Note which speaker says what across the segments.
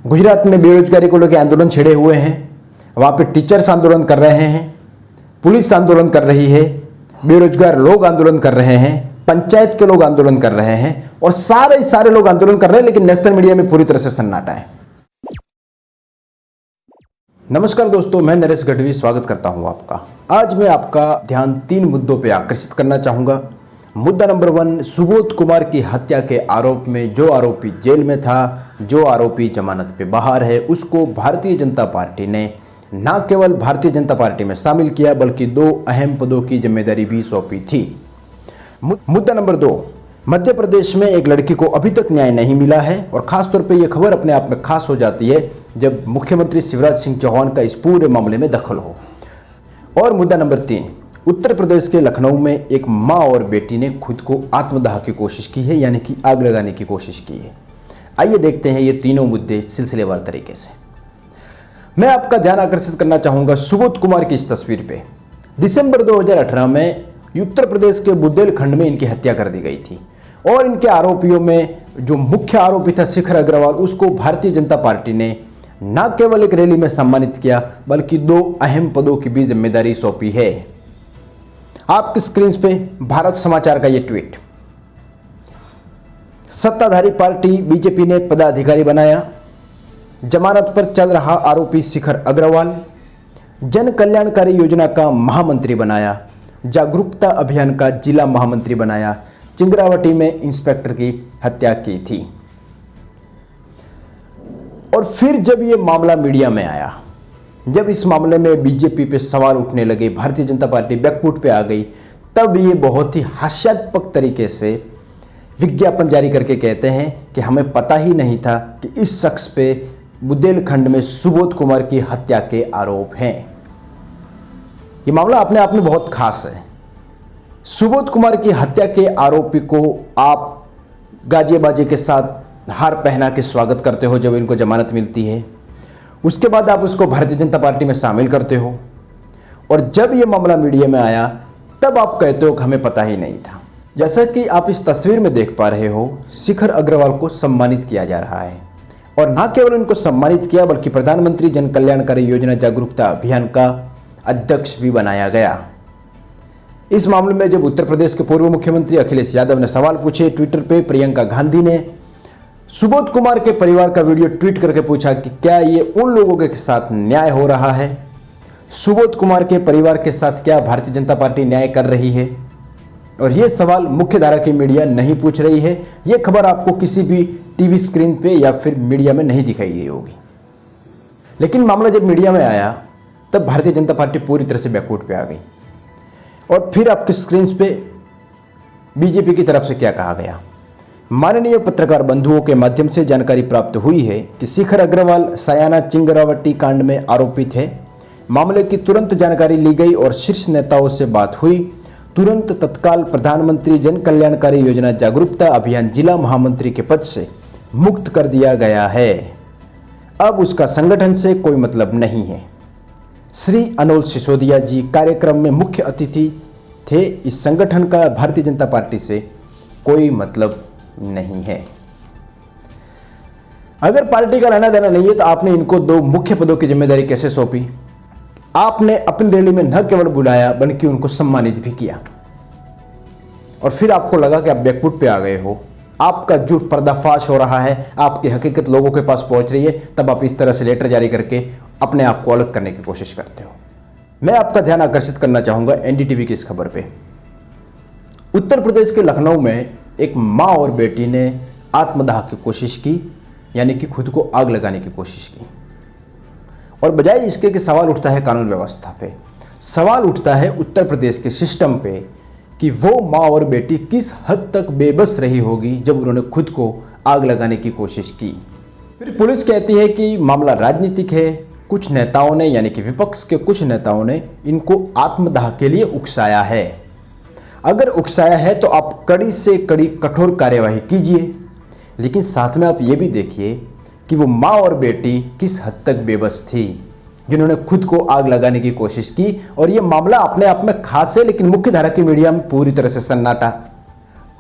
Speaker 1: गुजरात में बेरोजगारी को लेकर आंदोलन छिड़े हुए हैं। वहाँ पे टीचर्स आंदोलन कर रहे हैं, पुलिस आंदोलन कर रही है, बेरोजगार लोग आंदोलन कर रहे हैं, पंचायत के लोग आंदोलन कर रहे हैं और सारे लोग आंदोलन कर रहे हैं, लेकिन नेशनल मीडिया में पूरी तरह से सन्नाटा है। नमस्कार दोस्तों, मैं नरेश गढ़वी स्वागत करता हूं आपका। आज मैं आपका ध्यान 3 मुद्दों पर आकर्षित करना चाहूंगा। मुद्दा नंबर 1, सुबोध कुमार की हत्या के आरोप में जो आरोपी जेल में था, जो आरोपी जमानत पे बाहर है, उसको भारतीय जनता पार्टी ने न केवल भारतीय जनता पार्टी में शामिल किया बल्कि 2 अहम पदों की जिम्मेदारी भी सौंपी थी। मुद्दा नंबर 2, मध्य प्रदेश में एक लड़की को अभी तक न्याय नहीं मिला है और खासतौर पे यह खबर अपने आप में खास हो जाती है जब मुख्यमंत्री शिवराज सिंह चौहान का इस पूरे मामले में दखल हो। और मुद्दा नंबर 3, उत्तर प्रदेश के लखनऊ में एक माँ और बेटी ने खुद को आत्मदाह की कोशिश की है, यानी कि आग लगाने की कोशिश की है। आइए देखते हैं ये तीनों मुद्दे सिलसिलेवार तरीके से। मैं आपका ध्यान आकर्षित करना चाहूंगा सुबोध कुमार की इस तस्वीर पे। दिसंबर 2018 में उत्तर प्रदेश के बुंदेलखंड में इनकी हत्या कर दी गई थी और इनके आरोपियों में जो मुख्य आरोपी था शिखर अग्रवाल, उसको भारतीय जनता पार्टी ने न केवल एक रैली में सम्मानित किया बल्कि 2 अहम पदों की भी जिम्मेदारी सौंपी है। आपकी स्क्रीन पे भारत समाचार का यह ट्वीट। सत्ताधारी पार्टी बीजेपी ने पदाधिकारी बनाया, जमानत पर चल रहा आरोपी शिखर अग्रवाल, जन कल्याणकारी योजना का महामंत्री बनाया, जागरूकता अभियान का जिला महामंत्री बनाया, चिंगरावटी में इंस्पेक्टर की हत्या की थी। और फिर जब यह मामला मीडिया में आया, जब इस मामले में बीजेपी पे सवाल उठने लगे, भारतीय जनता पार्टी बैकफुट पे आ गई, तब ये बहुत ही हास्यास्पद तरीके से विज्ञापन जारी करके कहते हैं कि हमें पता ही नहीं था कि इस शख्स पे बुंदेलखंड में सुबोध कुमार की हत्या के आरोप हैं। ये मामला अपने आप में बहुत खास है। सुबोध कुमार की हत्या के आरोपी को आप गाजे बाजे के साथ हार पहना के स्वागत करते हो जब इनको जमानत मिलती है, उसके बाद आप उसको भारतीय जनता पार्टी में शामिल करते हो और जब ये मामला मीडिया में आया तब आप कहते हो कि हमें पता ही नहीं था। जैसा कि आप इस तस्वीर में देख पा रहे हो, शिखर अग्रवाल को सम्मानित किया जा रहा है और न केवल उनको सम्मानित किया बल्कि प्रधानमंत्री जन कल्याणकारी योजना जागरूकता अभियान का अध्यक्ष भी बनाया गया। इस मामले में जब उत्तर प्रदेश के पूर्व मुख्यमंत्री अखिलेश यादव ने सवाल पूछे ट्विटर पे, प्रियंका गांधी ने सुबोध कुमार के परिवार का वीडियो ट्वीट करके पूछा कि क्या ये उन लोगों के साथ न्याय हो रहा है, सुबोध कुमार के परिवार के साथ क्या भारतीय जनता पार्टी न्याय कर रही है। और ये सवाल मुख्य धारा की मीडिया नहीं पूछ रही है। ये खबर आपको किसी भी टीवी स्क्रीन पे या फिर मीडिया में नहीं दिखाई गई होगी, लेकिन मामला जब मीडिया में आया तब भारतीय जनता पार्टी पूरी तरह से बैकफुट पे आ गई। और फिर आपकी स्क्रीन पे बीजेपी की तरफ से क्या कहा गया। माननीय पत्रकार बंधुओं के माध्यम से जानकारी प्राप्त हुई है कि शिखर अग्रवाल सायाना चिंगरावटी कांड में आरोपित है। मामले की तुरंत जानकारी ली गई और शीर्ष नेताओं से बात हुई। तुरंत तत्काल प्रधानमंत्री जन कल्याणकारी योजना जागरूकता अभियान जिला महामंत्री के पद से मुक्त कर दिया गया है। अब उसका संगठन से कोई मतलब नहीं है। श्री अनोल सिसोदिया जी कार्यक्रम में मुख्य अतिथि थे। इस संगठन का भारतीय जनता पार्टी से कोई मतलब नहीं है। अगर पार्टी का लेना देना नहीं है तो आपने इनको 2 मुख्य पदों की जिम्मेदारी कैसे सौंपी। आपने अपनी रैली में न केवल बुलाया बल्कि उनको सम्मानित भी किया और फिर आपको लगा कि आप बैकफुट पे आ गए हो, आपका झूठ पर्दाफाश हो रहा है, आपकी हकीकत लोगों के पास पहुंच रही है, तब आप इस तरह से लेटर जारी करके अपने आप को अलग करने की कोशिश करते हो। मैं आपका ध्यान आकर्षित करना चाहूंगा एनडीटीवी की इस खबर पे। उत्तर प्रदेश के लखनऊ में एक माँ और बेटी ने आत्मदाह की कोशिश की, यानी कि खुद को आग लगाने की कोशिश की। और बजाय इसके कि सवाल उठता है कानून व्यवस्था पे, सवाल उठता है उत्तर प्रदेश के सिस्टम पे कि वो माँ और बेटी किस हद तक बेबस रही होगी जब उन्होंने खुद को आग लगाने की कोशिश की। फिर पुलिस कहती है कि मामला राजनीतिक है। कुछ नेताओं ने, यानी कि विपक्ष के कुछ नेताओं ने इनको आत्मदाह के लिए उकसाया है। अगर उकसाया है तो आप कड़ी से कड़ी कठोर कार्यवाही कीजिए, लेकिन साथ में आप ये भी देखिए कि वो माँ और बेटी किस हद तक बेबस थी जिन्होंने खुद को आग लगाने की कोशिश की। और ये मामला अपने आप में खास है, लेकिन मुख्य धारा की मीडिया में पूरी तरह से सन्नाटा।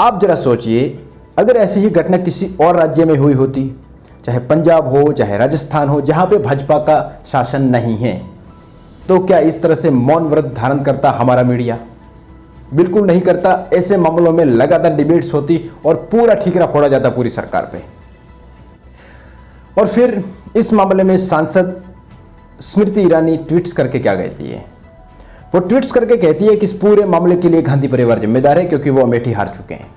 Speaker 1: आप जरा सोचिए, अगर ऐसी ही घटना किसी और राज्य में हुई होती चाहे पंजाब हो, चाहे राजस्थान हो, जहां पे भाजपा का शासन नहीं है। तो क्या इस तरह से मौन व्रत धारण करता हमारा मीडिया? बिल्कुल नहीं करता। ऐसे मामलों में लगातार डिबेट्स होती और पूरा ठीकरा फोड़ा जाता पूरी सरकार पे। और फिर इस मामले में सांसद स्मृति ईरानी ट्वीट्स करके क्या कहती है? वो ट्वीट्स करके कहती है कि इस पूरे मामले के लिए गांधी परिवार जिम्मेदार है, क्योंकि वो अमेठी हार चुके हैं।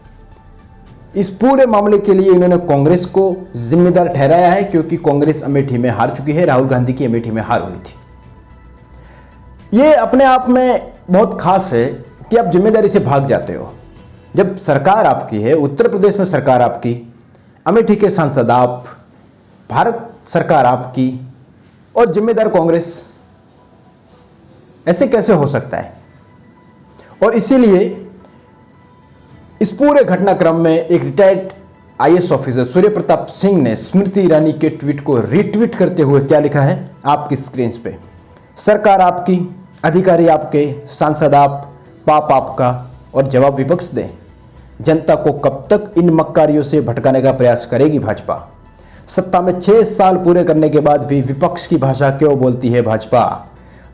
Speaker 1: इस पूरे मामले के लिए इन्होंने कांग्रेस को जिम्मेदार ठहराया है, क्योंकि कांग्रेस अमेठी में हार चुकी है। राहुल गांधी की अमेठी में हार हुई थी। ये अपने आप में बहुत खास है कि आप जिम्मेदारी से भाग जाते हो। जब सरकार आपकी है, उत्तर प्रदेश में सरकार आपकी, अमेठी के सांसद आप, भारत सरकार आपकी और जिम्मेदार कांग्रेस, ऐसे कैसे हो सकता है? और इसीलिए इस पूरे घटनाक्रम में एक retired IAS officer Surya Pratap Singh ने स्मृति ईरानी के ट्वीट को रीट्वीट करते हुए क्या लिखा है आपकी स्क्रीन पे? सरकार आपकी, अधिकारी आपके, सांसद आप, पाप आपका और जवाब विपक्ष दे। जनता को कब तक इन मक्कारियों से भटकाने का प्रयास करेगी भाजपा? सत्ता में 6 साल पूरे करने के बाद भी विपक्ष की भाषा क्यों बोलती है भाजपा?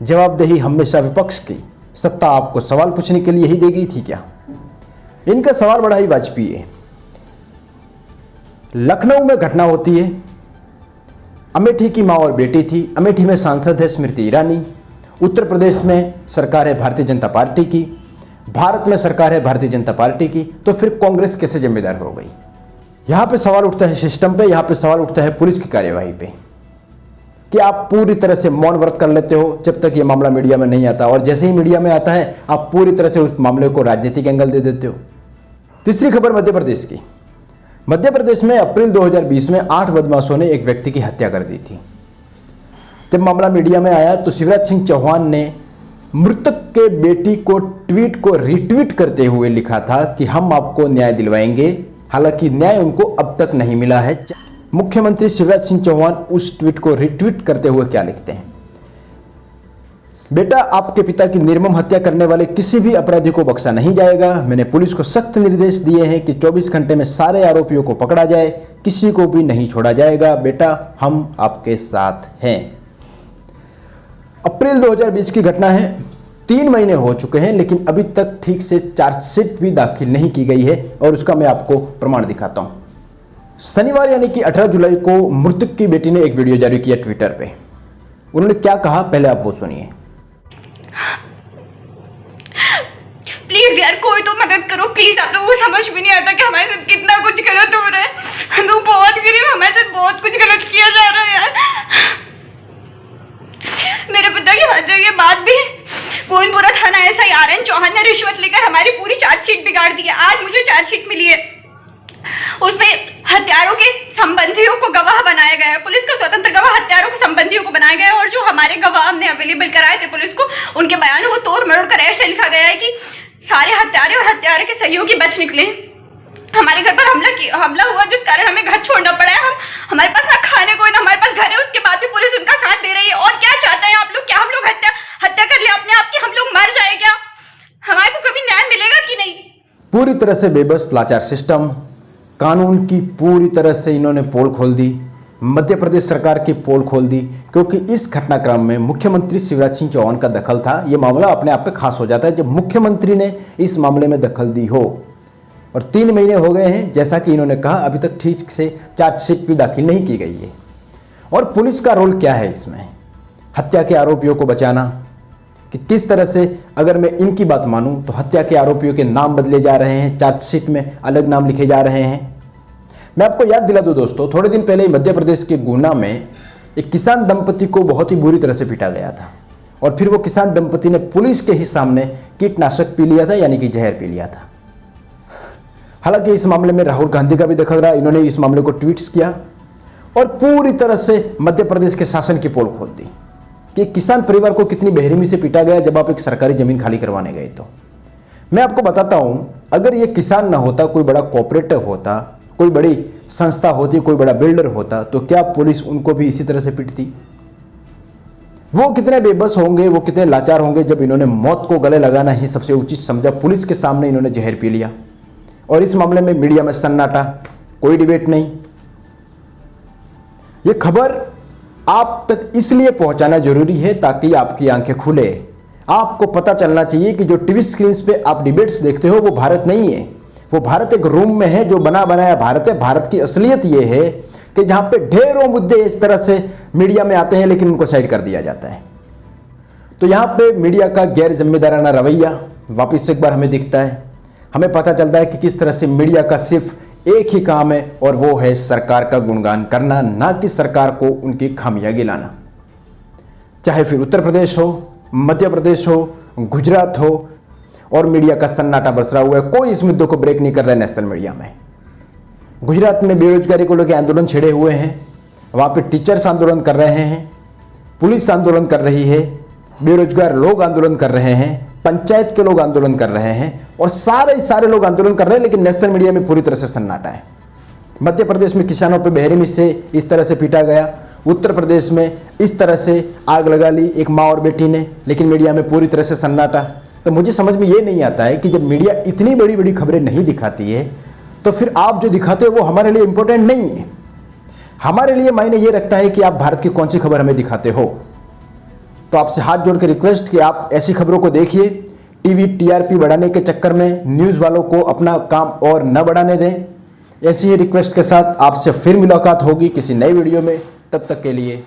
Speaker 1: जवाबदेही हमेशा विपक्ष की। सत्ता आपको सवाल पूछने के लिए ही दी गई थी क्या? इनका सवाल बड़ा ही वाजपेयी है। लखनऊ में घटना होती है, अमेठी की मां और बेटी थी, अमेठी में सांसद है स्मृति ईरानी, उत्तर प्रदेश में सरकार है भारतीय जनता पार्टी की, भारत में सरकार है भारतीय जनता पार्टी की, तो फिर कांग्रेस कैसे जिम्मेदार हो गई? यहां पे सवाल उठता है सिस्टम पे, यहां पे सवाल उठता है पुलिस की कार्यवाही पे कि आप पूरी तरह से मौन व्रत कर लेते हो जब तक ये मामला मीडिया में नहीं आता, और जैसे ही मीडिया में आता है आप पूरी तरह से उस मामले को राजनीतिक एंगल दे देते हो। तीसरी खबर मध्य प्रदेश की। मध्य प्रदेश में अप्रैल 2020 में 8 बदमाशों ने एक व्यक्ति की हत्या कर दी थी। जब मामला मीडिया में आया तो शिवराज सिंह चौहान ने मृतक के बेटी को ट्वीट को रीट्वीट करते हुए लिखा था कि हम आपको न्याय दिलवाएंगे। हालांकि न्याय उनको अब तक नहीं मिला है। मुख्यमंत्री शिवराज सिंह चौहान उस ट्वीट को रीट्वीट करते हुए क्या लिखते हैं? बेटा, आपके पिता की निर्मम हत्या करने वाले किसी भी अपराधी को बख्शा नहीं जाएगा। मैंने पुलिस को सख्त निर्देश दिए हैं कि 24 घंटे में सारे आरोपियों को पकड़ा जाए, किसी को भी नहीं छोड़ा जाएगा। बेटा, हम आपके साथ हैं। अप्रैल 2020 की घटना है। 3 महीने हो चुके हैं, लेकिन अभी तक ठीक से चार्जशीट भी दाखिल नहीं की गई है, और उसका मैं आपको प्रमाण दिखाता हूं। शनिवार यानी कि 18 जुलाई को मृतक की बेटी ने एक वीडियो जारी किया ट्विटर पे। उन्होंने क्या कहा, पहले आप वो सुनिए।
Speaker 2: प्लीज यार, कोई तो मदद करो प्लीज। आप लोगों को समझ भी नहीं आता कि हमारे साथ कितना कुछ गलत हो रहा है। हम लोग बहुत गरीब, हमारे साथ बहुत कुछ गलत किया जा रहा है यार। मेरे पिता की हत्या के बाद भी गोविंदपुरा थाना SIRN चौहान ने रिश्वत लेकर हमारी पूरी चार्जशीट बिगाड़ दी है। आज मुझे चार्जशीट मिली है, उसमें हत्यारों के संबंधियों को गवाह बनाया गया है। पुलिस का स्वतंत्र गवाह हत्यारों के संबंधियों को बनाया गया है, और जो हमारे गवाह हमने अवेलेबल कराए थे पुलिस को, उनके बयानों को तोड़ मरोड़ कर ऐसे लिखा गया है कि सारे हत्यारे और हत्यारे के सहयोगी बच निकले। हमारे घर पर हमला हुआ, जिस कारण हमें घर छोड़ना पड़ा है। हमारे पास ना खाने को, ना हमारे पास घर है, उसके बाद भी पुलिस उनका साथ दे रही है। और क्या चाहते हैं आप लोग? क्या हम लोग हत्या कर ले अपने आप की? हम लोग मर जाए क्या? हमारे को कभी न्याय मिलेगा कि नहीं?
Speaker 1: पूरी तरह से बेबस लाचार सिस्टम, कानून की पूरी तरह से इन्होंने पोल खोल दी, मध्य प्रदेश सरकार की पोल खोल दी, क्योंकि इस घटनाक्रम में मुख्यमंत्री शिवराज सिंह चौहान का दखल था। यह मामला अपने आप में खास हो जाता है जब मुख्यमंत्री ने इस मामले में दखल दी हो। और 3 महीने हो गए हैं, जैसा कि इन्होंने कहा, अभी तक ठीक से चार्जशीट भी दाखिल नहीं की गई है। और पुलिस का रोल क्या है इसमें? हत्या के आरोपियों को बचाना, कि किस तरह से, अगर मैं इनकी बात मानूं तो हत्या के आरोपियों के नाम बदले जा रहे हैं, चार्जशीट में अलग नाम लिखे जा रहे हैं। मैं आपको याद दिला दूं दोस्तों, थोड़े दिन पहले मध्य प्रदेश के गुना में एक किसान दंपति को बहुत ही बुरी तरह से पीटा गया था, और फिर वो किसान दंपति ने पुलिस के ही सामने कीटनाशक पी लिया था, यानी कि जहर पी लिया था। हालांकि इस मामले में राहुल गांधी का भी दखल रहा, इन्होंने इस मामले को ट्वीट्स किया और पूरी तरह से मध्य प्रदेश के शासन की पोल खोल दी कि किसान परिवार को कितनी बेरहमी से पीटा गया जब आप एक सरकारी जमीन खाली करवाने गए। तो मैं आपको बताता हूं, अगर ये किसान ना होता, कोई बड़ा कोऑपरेटिव होता, कोई बड़ी संस्था होती, कोई बड़ा बिल्डर होता, तो क्या पुलिस उनको भी इसी तरह से पीटती? वो कितने बेबस होंगे, वो कितने लाचार होंगे जब इन्होंने मौत को गले लगाना ही सबसे उचित समझा। पुलिस के सामने इन्होंने जहर पी लिया, और इस मामले में मीडिया में सन्नाटा, कोई डिबेट नहीं। ये खबर आप तक इसलिए पहुंचाना जरूरी है ताकि आपकी आंखें खुले। आपको पता चलना चाहिए कि जो टीवी स्क्रीन पे आप डिबेट्स देखते हो वो भारत नहीं है, वो भारत एक रूम में है जो बना बनाया भारत है। भारत की असलियत ये है कि जहां पे ढेरों मुद्दे इस तरह से मीडिया में आते हैं लेकिन उनको साइड कर दिया जाता है। तो यहां पे मीडिया का गैर जिम्मेदाराना रवैया वापस एक बार हमें दिखता है। हमें पता चलता है कि किस तरह से मीडिया का सिर्फ एक ही काम है और वो है सरकार का गुणगान करना, ना कि सरकार को उनकी खामियां गिनाना। चाहे फिर उत्तर प्रदेश हो, मध्य प्रदेश हो, गुजरात हो, और मीडिया का सन्नाटा बरस रहा हुआ है। कोई इस मुद्दों को ब्रेक नहीं कर रहा है नेशनल मीडिया में। गुजरात में बेरोजगारी को लेकर आंदोलन छिड़े हुए हैं, वहां पे टीचर्स आंदोलन कर रहे हैं, पुलिस आंदोलन कर रही है, बेरोजगार लोग आंदोलन कर रहे हैं, पंचायत के लोग आंदोलन कर रहे हैं, और सारे लोग आंदोलन कर रहे हैं, लेकिन नेशनल मीडिया में पूरी तरह से सन्नाटा है। मध्य प्रदेश में किसानों पर बेरहमी से इस तरह से पीटा गया, उत्तर प्रदेश में इस तरह से आग लगा ली एक माँ और बेटी ने, लेकिन मीडिया में पूरी तरह से सन्नाटा। तो मुझे समझ में ये नहीं आता है कि जब मीडिया इतनी बड़ी बड़ी खबरें नहीं दिखाती है तो फिर आप जो दिखाते हो वो हमारे लिए इंपॉर्टेंट नहीं है। हमारे लिए मायने ये रखता है कि आप भारत की कौन सी खबर हमें दिखाते हो। तो आपसे हाथ जोड़ के रिक्वेस्ट कि आप ऐसी खबरों को देखिए। टीवी टीआरपी बढ़ाने के चक्कर में न्यूज़ वालों को अपना काम और न बढ़ाने दें। ऐसी ही रिक्वेस्ट के साथ आपसे फिर मुलाकात होगी किसी नई वीडियो में। तब तक के लिए